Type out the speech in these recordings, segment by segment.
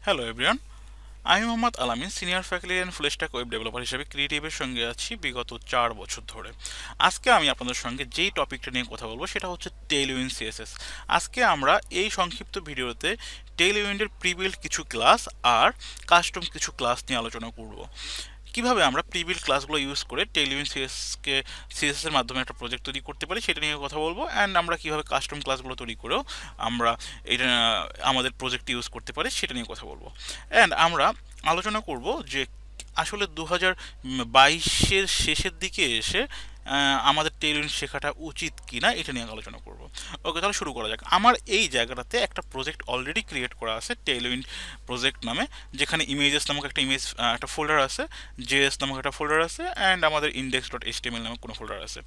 Hello everyone, আমি মোহাম্মদ আলামিন, senior faculty and full stack web developer হিসেবে ক্রিয়েটিভের সঙ্গে আছি বিগত 4 বছর ধরে। আজকে আমি আপনাদের সঙ্গে যেই টপিকটা নিয়ে কথা বলবো সেটা হচ্ছে টেইলউইন্ড সিএসএস। আজকে আমরা এই সংক্ষিপ্ত ভিডিওতে টেইলউইন্ডের প্রিবিল্ড কিছু ক্লাস আর কাস্টম কিছু ক্লাস নিয়ে আলোচনা করব। কিভাবে আমরা প্রিবিল্ড ক্লাসগুলো ইউজ করে টেইলউইন্ড সিএসএস এর মাধ্যমে একটা প্রজেক্ট তৈরি করতে পারি সেটা নিয়ে কথা বলবো, অ্যান্ড আমরা কিভাবে কাস্টম ক্লাসগুলো তৈরি করেও আমরা এটা আমাদের প্রজেক্ট ইউজ করতে পারি সেটা নিয়ে কথা বলবো। অ্যান্ড আমরা আলোচনা করব যে আসলে 2022-এর শেষের দিকে এসে আমাদের টেইলউইন্ড শেখাটা উচিত কিনা এটা নিয়ে আলোচনা করব। ওকে, তাহলে শুরু করা যাক। আমার এই জায়গাটাতে একটা প্রজেক্ট অলরেডি ক্রিয়েট করা আছে টেইলউইন্ড প্রজেক্ট নামে, যেখানে ইমেজেস নামক একটা একটা ফোল্ডার আছে, জেএস নামক একটা ফোল্ডার আছে, অ্যান্ড আমাদের index.html নামক কোনো ফোল্ডার আছে।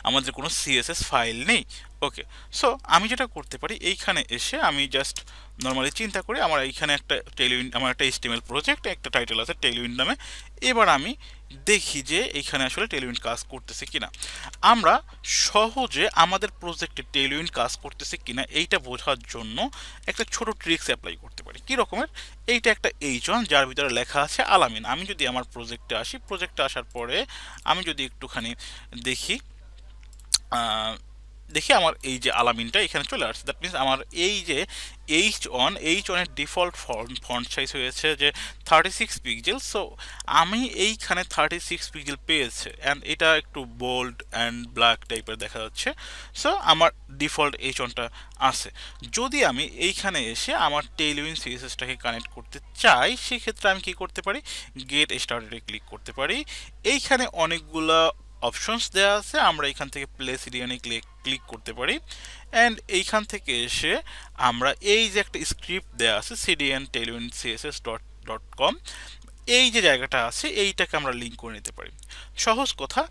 আমাদের কোনো সিএসএস ফাইল নেই। ওকে, সো আমি যেটা করতে পারি, এইখানে এসে আমি জাস্ট নর্মালি চিন্তা করি আমার এইখানে একটা টেইলউইন্ড, আমার একটা HTML প্রজেক্ট, একটা টাইটেল আছে টেইলউইন্ড নামে। এবার আমি দেখি যে এইখানে আসলে টেইলউইন্ড কাজ করতেছে কিনা। আমরা সহজে আমাদের প্রজেক্টে টেইলউইন্ড কাজ করতেছে কিনা এইটা বোঝার জন্য একটা ছোট ট্রিক্স অ্যাপ্লাই করতে পারি। কী রকমের? এইটা একটা এইচ1 যার ভিতরে লেখা আছে আলামিন। আমি যদি আমার প্রজেক্টে আসি, প্রজেক্টে আসার পরে আমি যদি একটুখানি দেখি, দেখি আমার এই যে আলামিনটা এখানে চলে আসছে। দ্যাট মিনস আমার এই যে এইচ ওয়ানের ডিফল্ট ফন্ট সাইজ হয়েছে যে 36 পিক্সেল। সো আমি এইখানে 36 পিক্সেল পেয়েছে, অ্যান্ড এটা একটু বোল্ড অ্যান্ড ব্ল্যাক টাইপের দেখা যাচ্ছে। সো আমার ডিফল্ট এইচ1টা আছে। যদি আমি এইখানে এসে আমার টেইলউইন্ড সিএসএসটাকে কানেক্ট করতে চাই, সেক্ষেত্রে আমি কি করতে পারি? গেট স্টার্টেডে ক্লিক করতে পারি। এইখানে অনেকগুলা অপশনস দেওয়া আছে, আমরা এখান থেকে প্লে সিরিয়ানে ক্লিক করতে পারি, অ্যান্ড এইখান থেকে এসে আমরা এই যে একটা স্ক্রিপ্ট দেওয়া আছে সিডিএন টেইলউইন্ড সিএসএস ডট কম, এই যে জায়গাটা আছে এইটাকে আমরা লিঙ্ক করে নিতে পারি। সহজ কথা,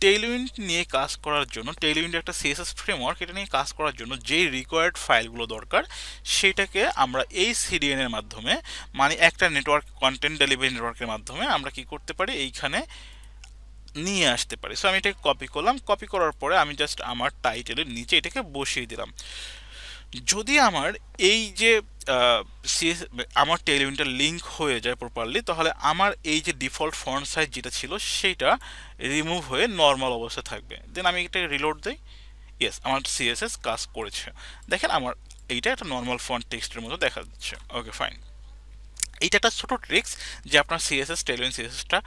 টেইলউইন্ড নিয়ে কাজ করার জন্য, টেইলউইন্ড একটা সিএসএস ফ্রেমওয়ার্ক, এটা নিয়ে কাজ করার জন্য যেই রিকোয়ার্ড ফাইলগুলো দরকার সেটাকে আমরা এই সিডিএন এর মাধ্যমে, মানে একটা নেটওয়ার্ক, কন্টেন্ট ডেলিভারি নেটওয়ার্কের মাধ্যমে আমরা কি করতে পারি? এইখানে নিয়ে আসতে পারি। সো আমি এটাকে কপি করলাম, কপি করার পরে আমি জাস্ট আমার টাইটেলের নিচে এটাকে বসিয়ে দিলাম। যদি আমার এই যে আমার টেইলউইন্ডটা লিঙ্ক হয়ে যায় প্রপারলি, তাহলে আমার এই যে ডিফল্ট ফন্ট সাইজ যেটা ছিল সেটা রিমুভ হয়ে নর্মাল অবস্থা থাকবে। দেন আমি এটাকে রিলোড দিই। ইয়েস, আমার সিএসএস কাজ করেছে। দেখেন আমার এইটা একটা নর্মাল ফন্ট টেক্সটের মতো দেখা যাচ্ছে। ওকে, ফাইন। এইটা একটা ছোট ট্রিক্স যে আপনার সিএসএস টেইলউইন্ড সিএসএসটা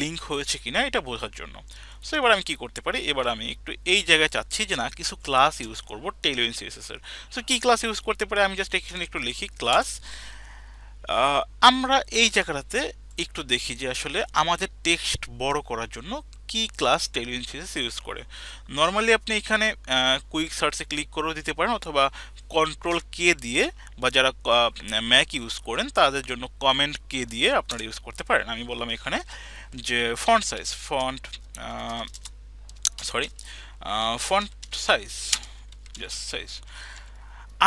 লিঙ্ক হয়েছে কিনা এটা বোঝার জন্য। সো এবার আমি কি করতে পারি? এবার আমি একটু এই জায়গায় চাচ্ছি যে না, কিছু ক্লাস ইউজ করব টেইলউইন্ড সিএসএস এর। সো কি ক্লাস ইউজ করতে পারি? আমি জাস্ট এখানে একটু লিখি ক্লাস। আমরা এই জায়গাটাতে একটু দেখি যে আসলে আমাদের টেক্সট বড় করার জন্য কি ক্লাস টেইলউইন্ড সিএসএস ইউজ করে। নর্মালি আপনি এখানে কুইক সার্চে ক্লিক করেও দিতে পারেন, অথবা কন্ট্রোল কে দিয়ে, বা যারা ম্যাক ইউজ করেন তাদের জন্য কমেন্ট কে দিয়ে আপনারা ইউজ করতে পারেন। আমি বললাম এখানে যে sorry font size, just size.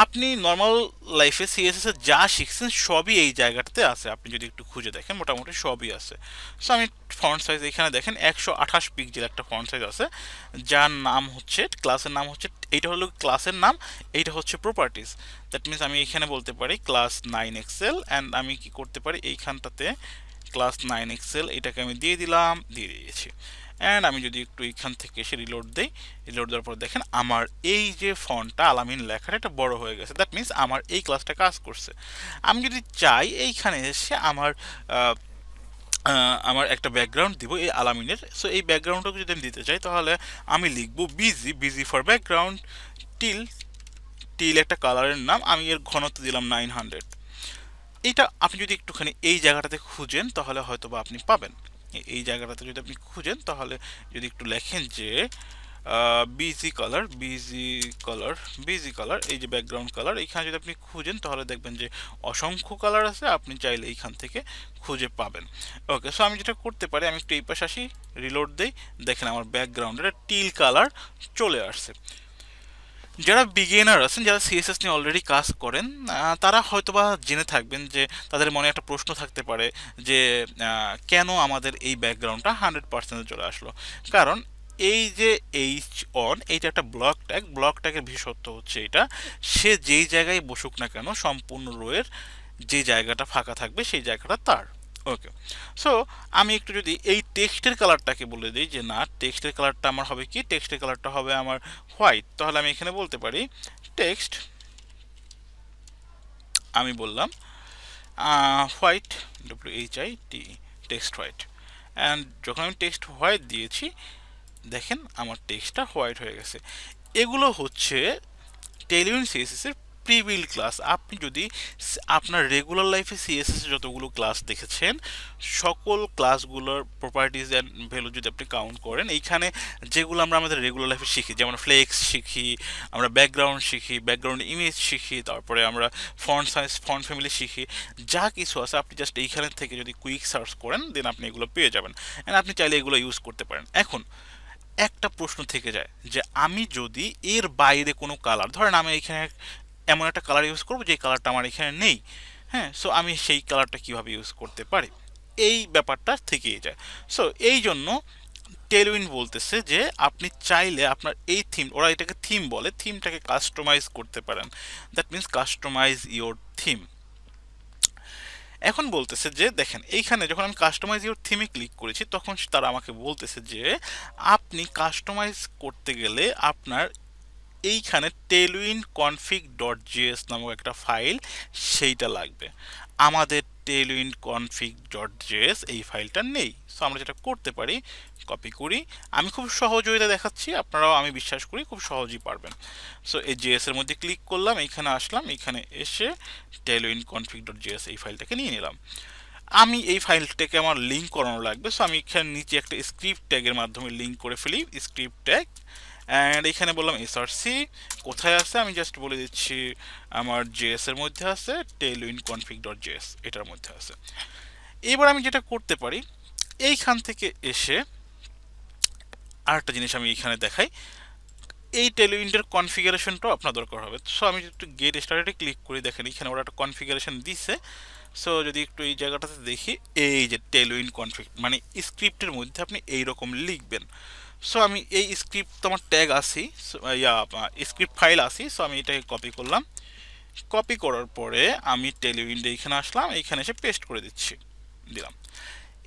আপনি নর্মাল লাইফে সিএসএস এর যা শিখছেন সবই এই জায়গাটাতে আছে, আপনি যদি একটু খুঁজে দেখেন মোটামুটি সবই আছে। সো আমি ফন্ট সাইজ এখানে দেখেন 128 পিক্সেল একটা ফন্ট সাইজ আছে, যার নাম হচ্ছে, ক্লাসের নাম হচ্ছে, এইটা হলো ক্লাসের নাম, এইটা হচ্ছে প্রপার্টিজ। দ্যাট মিনস আমি এখানে বলতে পারি ক্লাস 9 এক্সেল, অ্যান্ড আমি কি করতে পারি এইখানটাতে ক্লাস 9 এক্সেল এটাকে আমি দিয়ে দিয়েছি। অ্যান্ড আমি যদি একটু এইখান থেকে এসে রিলোড দিই, রিলোড দেওয়ার পর দেখেন আমার এই যে ফন্টটা আলামিন লেখাটা এটা বড় হয়ে গেছে। দ্যাট মিনস আমার এই ক্লাসটা কাজ করছে। আমি যদি চাই এইখানে এসে আমার একটা ব্যাকগ্রাউন্ড দিব এই আলামিনের। সো এই ব্যাকগ্রাউন্ডটাকে যদি আমি দিতে চাই, তাহলে আমি লিখবো busy for background, till till একটা কালারের নাম, আমি এর ঘনত্ব দিলাম 900। এইটা আপনি যদি একটুখানি এই জায়গাটাতে খুঁজেন তাহলে হয়তো বা আপনি পাবেন। এই জায়গাটাতে যদি আপনি খুঁজেন, তাহলে যদি একটু লেখেন যে বিজি কালার, এই যে ব্যাকগ্রাউন্ড কালার, এইখানে যদি আপনি খুঁজেন তাহলে দেখবেন যে অসংখ্য কালার আছে, আপনি চাইলে এইখান থেকে খুঁজে পাবেন। ওকে, সো আমি যেটা করতে পারি, আমি একটু এই পাশে আসি, রিলোড দেই, দেখেন আমার ব্যাকগ্রাউন্ডের টিল কালার চলে আসছে। যারা বিগিনার আছেন, যারা সিএসএস নিয়ে অলরেডি কাজ করেন, তারা হয়তোবা জেনে থাকবেন যে তাদের মনে একটা প্রশ্ন থাকতে পারে যে কেন আমাদের এই ব্যাকগ্রাউন্ডটা 100% চলে আসলো। কারণ এই যে H1 এইটা একটা ব্লক ট্যাগের বিশেষত্ব হচ্ছে এটা, সে যেই জায়গায় বসুক না কেন সম্পূর্ণ রোয়ের যে জায়গাটা ফাঁকা থাকবে সেই জায়গাটা তার। ওকে, সো আমি একটু যদি এই টেক্সটের কালারটাকে বলে দিই যে না, টেক্সটের কালারটা আমার হবে কি, টেক্সটের কালারটা হবে আমার হোয়াইট, তাহলে আমি এখানে বলতে পারি টেক্সট, আমি বললাম white, WHIT, text white. And যখন আমি টেক্সট হোয়াইট দিয়েছি, দেখেন আমার টেক্সটটা হোয়াইট হয়ে গেছে। এগুলো হচ্ছে টেইলউইন্ড সিএসএস এর প্রিবিল্ড ক্লাস। আপনি যদি আপনার রেগুলার লাইফে সিএসএস যতগুলো ক্লাস দেখেছেন, সকল ক্লাসগুলোর প্রপার্টিজ অ্যান্ড ভ্যালু যদি আপনি কাউন্ট করেন, এইখানে যেগুলো আমরা আমাদের রেগুলার লাইফে শিখি, যেমন ফ্লেক্স শিখি, আমরা ব্যাকগ্রাউন্ড শিখি, ব্যাকগ্রাউন্ড ইমেজ শিখি, তারপরে আমরা ফন্ট সাইজ, ফন্ট ফ্যামিলি শিখি, যা কিছু আছে আপনি জাস্ট এইখানে থেকে যদি কুইক সার্চ করেন, দেন আপনি এগুলো পেয়ে যাবেন। অ্যান্ড আপনি চাইলে এগুলো ইউজ করতে পারেন। এখন একটা প্রশ্ন থেকে যায় যে আমি যদি এর বাইরে কোনো কালার, ধরেন আমি এখানে এমন একটা কালার ইউজ করবো যে কালারটা আমার এখানে নেই, হ্যাঁ, সো আমি সেই কালারটা কিভাবে ইউজ করতে পারি, এই ব্যাপারটা থেকেই যায়। সো এই জন্য টেলউইন বলতেছে যে আপনি চাইলে আপনার এই থিম, ওরা এটাকে থিম বলে, থিমটাকে কাস্টমাইজ করতে পারেন। That means customise your theme. এখন বলতেছে যে দেখেন এইখানে যখন আমি কাস্টমাইজ ইওর থিমে ক্লিক করেছি, তখন তারা আমাকে বলতেছে যে আপনি কাস্টমাইজ করতে গেলে আপনার এইখানে টেলউইন কনফিগ ডট জিএস নামক একটা ফাইল, সেইটা লাগবে। আমাদের টেলউইন কনফিগ ডট জিএস এই ফাইলটা নেই। সো আমরা যেটা করতে পারি, কপি করি। আমি খুব সহযোগিতা দেখাচ্ছি, আপনারাও আমি বিশ্বাস করি খুব সহজেই পারবেন। সো এই জিএস এর মধ্যে ক্লিক করলাম, এইখানে আসলাম, এইখানে এসে টেলউইন কনফিগ ডট জিএস এই ফাইলটাকে নিয়ে নিলাম। আমি এই ফাইলটাকে আমার লিঙ্ক করানো লাগবে, সো আমি এখানে নিচে একটা স্ক্রিপ্ট ট্যাগের মাধ্যমে লিঙ্ক করে ফেলি, স্ক্রিপ্ট ট্যাগ। অ্যান্ড এখানে বললাম এসআরসি কোথায় আছে, আমি জাস্ট বলে দিচ্ছি আমার জেএস এর মধ্যে আছে, টেলউইন কনফিগ ডট জেএস এটার মধ্যে আছে। এবার আমি যেটা করতে পারি, এইখান থেকে এসে আরেকটা জিনিস আমি এখানে দেখাই, এই টেলউইন্ডের কনফিগারেশনটাও আপনার দরকার হবে। সো আমি একটু গেট স্টার্টেডে ক্লিক করে দেখেন, এখানে ওরা একটা কনফিগারেশন দিছে। সো যদি একটু এই জায়গাটাতে দেখি, এই যে টেলউইন কনফিগ মানে স্ক্রিপ্টের মধ্যে আপনি এইরকম লিখবেন। সো আমি এই স্ক্রিপ্ট তো আমার ট্যাগ আসি, স্ক্রিপ্ট ফাইল আসি, সো আমি এটাকে কপি করলাম। কপি করার পরে আমি টেলউইন্ডে এইখানে আসলাম, এইখানে এসে পেস্ট করে দিলাম।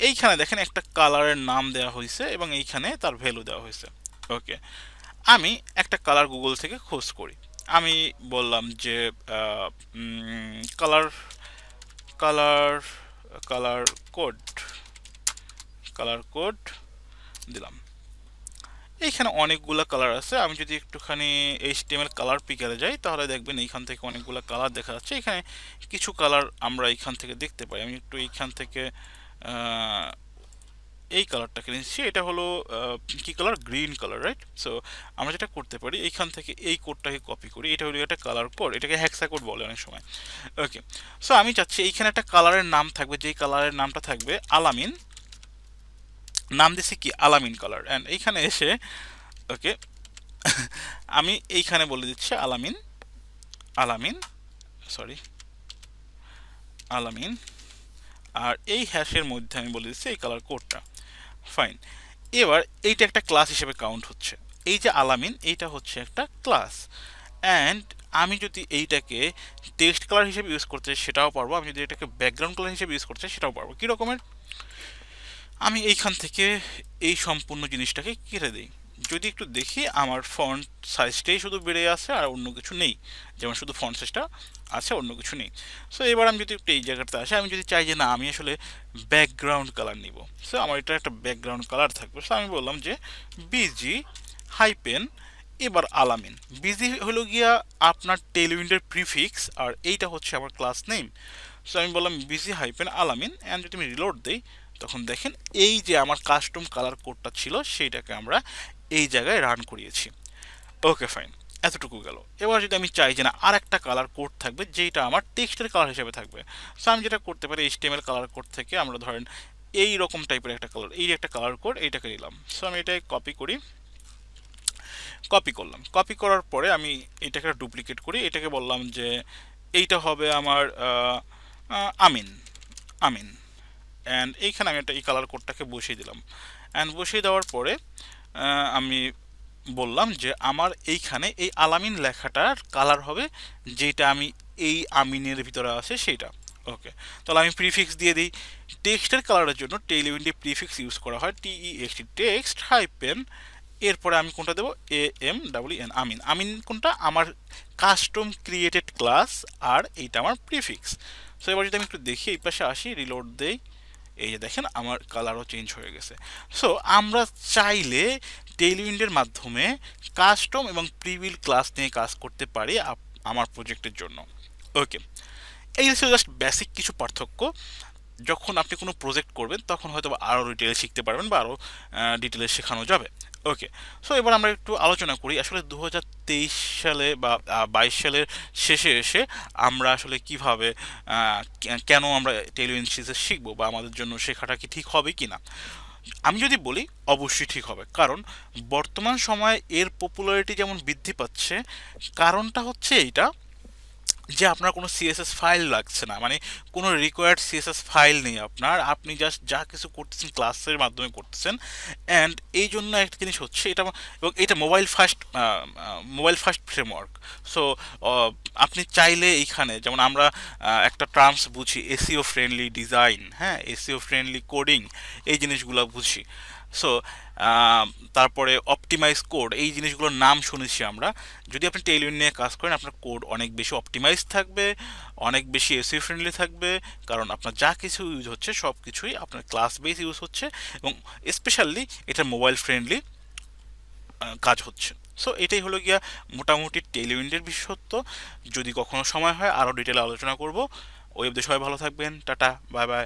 এইখানে দেখেন একটা কালারের নাম দেওয়া হয়েছে এবং এইখানে তার ভ্যালু দেওয়া হয়েছে। ওকে, আমি একটা কালার গুগল থেকে খোঁজ করি। আমি বললাম যে colour colour colour code, colour code দিলাম। এইখানে অনেকগুলো কালার আছে। আমি যদি একটুখানি HTML কালার পিকারে যাই, তাহলে দেখবেন এইখান থেকে অনেকগুলো কালার দেখা যাচ্ছে। এখানে কিছু কালার আমরা এইখান থেকে দেখতে পাই। আমি একটু এইখান থেকে এই কালারটাকে নিচ্ছি, এটা হলো কি colour, green colour, right? So আমরা যেটা করতে পারি, এইখান থেকে এই কোডটাকে কপি করি, এটা হলো একটা কালার কোড, এটাকে হ্যাক্সা কোড বলে অনেক সময়। ওকে, সো আমি চাচ্ছি এইখানে একটা কালারের নাম থাকবে, যেই কালারের নামটা থাকবে আলামিন, নাম দিছি কি আলামিন কালার। অ্যান্ড এইখানে এসে ওকে আমি এইখানে বলে দিচ্ছি আলামিন, আলামিন, সরি, আলামিন। আর এই হ্যাশের মধ্যে আমি বলে দিচ্ছি এই কালার কোডটা। ফাইন, এবার এইটা একটা ক্লাস হিসেবে কাউন্ট হচ্ছে। এই যে আলামিন, এইটা হচ্ছে একটা ক্লাস। অ্যান্ড আমি যদি এইটাকে টেক্সট কালার হিসেবে ইউজ করতে চাই সেটাও পারবো, আমি যদি এটাকে ব্যাকগ্রাউন্ড কালার হিসেবে ইউজ করতে চাই সেটাও পারবো। কী রকমের, আমি এইখান থেকে এই সম্পূর্ণ জিনিসটাকে কেটে দিই। যদি একটু দেখি আমার ফন্ট সাইজটাই শুধু বেড়ে আছে আর অন্য কিছু নেই, যেমন শুধু ফন্ট সাইজটা আছে, অন্য কিছু নেই। সো এবার আমি যদি একটু এই জায়গাটাতে আসি, আমি যদি চাই যে না আমি আসলে ব্যাকগ্রাউন্ড কালার নিব, সো আমার এটা একটা ব্যাকগ্রাউন্ড কালার থাকবে। সো আমি বললাম যে বিজি হাইপেন, এবার আলামিন। বিজি হলো গিয়া আপনার টেলউইন্ডের প্রিফিক্স, আর এইটা হচ্ছে আমার ক্লাস নেম। সো আমি বললাম বিজি হাইপেন আলামিন। অ্যান্ড যদি আমি রিলোড দিই, তখন দেখেন এই যে আমার কাস্টম কালার কোডটা ছিল সেইটাকে আমরা এই জায়গায় রান করিয়েছি। ওকে ফাইন, এতটুকু গেল। এবার যদি আমি চাই যে না আর একটা কালার কোড থাকবে যেটা আমার টেক্সটের কালার হিসেবে থাকবে, সো আমি যেটা করতে পারি HTML কালার কোড থেকে আমরা ধরেন এই রকম টাইপের একটা কালার, এই একটা কালার কোড, এইটাকে নিলাম। সো আমি এটাকে কপি করি, কপি করলাম। কপি করার পরে আমি এটাকে ডুপ্লিকেট করি, এটাকে বললাম যে এইটা হবে আমার আমিন, আমিন। অ্যান্ড এইখানে আমি একটা এই কালার কোডটাকে বসিয়ে দিলাম। অ্যান্ড বসিয়ে দেওয়ার পরে আমি বললাম যে আমার এইখানে এই আলামিন লেখাটার কালার হবে যেটা আমি এই আমিনের ভিতরে আছে সেইটা। ওকে, তাহলে আমি প্রিফিক্স দিয়ে দিই। টেক্সটের কালারের জন্য টেইলউইন্ডে প্রিফিক্স ইউজ করা হয়, টিইএক্সটি, টেক্সট হাইপেন, এরপরে আমি কোনটা দেবো, AMEN, আমিন। আমিন কোনটা, আমার কাস্টম ক্রিয়েটেড ক্লাস, আর এইটা আমার প্রিফিক্স। সো এবার যদি আমি একটু দেখি, এই পাশে আসি, রিলোড দেই, এই যে দেখেন আমার কালারও চেঞ্জ হয়ে গেছে। সো আমরা চাইলে টেইলউইন্ডের মাধ্যমে কাস্টম এবং প্রিবিল ক্লাস নিয়ে কাজ করতে পারি আমার প্রজেক্টের জন্য। ওকে, এই হচ্ছে জাস্ট বেসিক কিছু পার্থক্য। যখন আপনি কোনো প্রজেক্ট করবেন তখন হয়তো আরও ডিটেলে শিখতে পারবেন, বা আরও ডিটেলে শেখানো যাবে। ওকে, সো এবার আমরা একটু আলোচনা করি আসলে 2023 সালে বা 22 সালের শেষে এসে আমরা আসলে কিভাবে, কেন আমরা টেইলউইন্ড সিরিজ শিখবো, বা আমাদের জন্য শেখাটা কি ঠিক হবে কি না। আমি যদি বলি, অবশ্যই ঠিক হবে, কারণ বর্তমান সময়ে এর পপুলারিটি যেমন বৃদ্ধি পাচ্ছে, কারণটা হচ্ছে এইটা যে আপনার কোনো সিএসএস ফাইল লাগছে না, মানে কোনো রিকোয়ার্ড সিএসএস ফাইল নেই আপনার, আপনি জাস্ট যা কিছু করতেছেন ক্লাসের মাধ্যমে করতেছেন। অ্যান্ড এই জন্য একটা জিনিস হচ্ছে এটা, এবং এটা মোবাইল ফার্স্ট ফ্রেমওয়ার্ক। সো আপনি চাইলে এইখানে যেমন আমরা একটা টার্মস বুঝি, এসিও ফ্রেন্ডলি ডিজাইন, হ্যাঁ, এসিও ফ্রেন্ডলি কোডিং, এই জিনিসগুলো বুঝি। সো তারপরে অপটিমাইজ কোড, এই জিনিসগুলোর নাম শুনেছি আমরা। যদি আপনি টেইলউইন্ড নিয়ে কাজ করেন, আপনার কোড অনেক বেশি অপটিমাইজ থাকবে, অনেক বেশি এসি ফ্রেন্ডলি থাকবে, কারণ আপনার যা কিছু ইউজ হচ্ছে সব কিছুই আপনার ক্লাস বেস ইউজ হচ্ছে, এবং স্পেশালি এটা মোবাইল ফ্রেন্ডলি কাজ হচ্ছে। সো এটাই হলো গিয়া মোটামুটি টেইলউইন্ডের বিশেষত্ব। যদি কখনো সময় হয় আরও ডিটেলে আলোচনা করব। ওই অবধি সবাই ভালো থাকবেন, টাটা, বাই বাই।